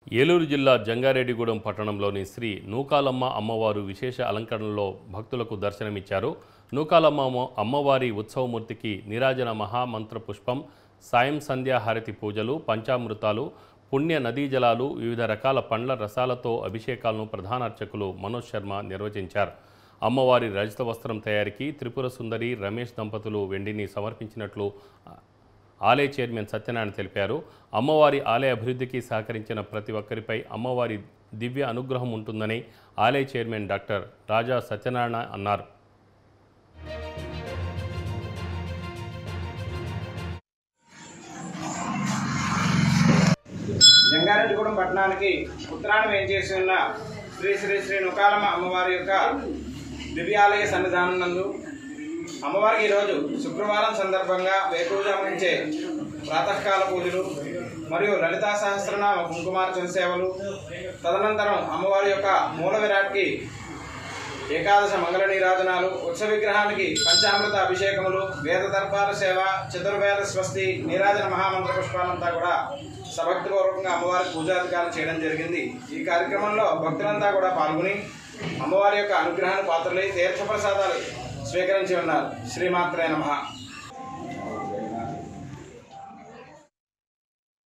ఏలూరు జిల్లా జంగారెడ్డిగూడెం పట్టణంలోని శ్రీ నూకాలమ్మ అమ్మవారు విశేష అలంకరణలో భక్తులకు దర్శనమిచ్చారు. నూకాలమ్మ అమ్మవారి ఉత్సవమూర్తికి నీరాజన మహామంత్ర పుష్పం, సాయం సంధ్యా హారతి పూజలు, పంచామృతాలు, పుణ్య నదీ జలాలు, వివిధ రకాల పండ్ల రసాలతో అభిషేకాలను ప్రధాన అర్చకులు మనోజ్ శర్మ నిర్వహించారు. అమ్మవారి రజత వస్త్రం తయారీకి త్రిపుర సుందరి రమేష్ దంపతులు వెండిని సమర్పించినట్లు ఆలయ చైర్మన్ సత్యనారాయణ తెలిపారు. అమ్మవారి ఆలయ అభివృద్ధికి సహకరించిన ప్రతి ఒక్కరిపై అమ్మవారి దివ్య అనుగ్రహం ఉంటుందని ఆలయ చైర్మన్ డాక్టర్ రాజా సత్యనారాయణ అన్నారు. జంగారెడ్డిగూడెం పట్టణానికి ఉత్తరాన వేంచేసి ఉన్న శ్రీ శ్రీ శ్రీ నూకాలమ్మ అమ్మవారి యొక్క దివ్యాలయ సన్నిధానం నందు అమ్మవారికి ఈరోజు శుక్రవారం సందర్భంగా వేకువజాముంచే ప్రాతకాల పూజలు మరియు లలితా సహస్రనామ కుంకుమార్చన సేవలు, తదనంతరం అమ్మవారి యొక్క మూల విరాట్కి ఏకాదశ మంగళ నీరాజనాలు, ఉత్సవ విగ్రహానికి పంచామృత అభిషేకములు, వేద దర్బార సేవ, చతుర్వేద స్వస్తి, నీరాజన మహామంత్ర పుష్పాలంతా కూడా సభక్తిపూర్వకంగా అమ్మవారి పూజాధికారులు చేయడం జరిగింది. ఈ కార్యక్రమంలో భక్తులంతా కూడా పాల్గొని అమ్మవారి యొక్క అనుగ్రహాన్ని పాత్రలై తీర్థప్రసాదాలు స్వీకరించి ఉన్నారు. శ్రీమాత్రే నమః.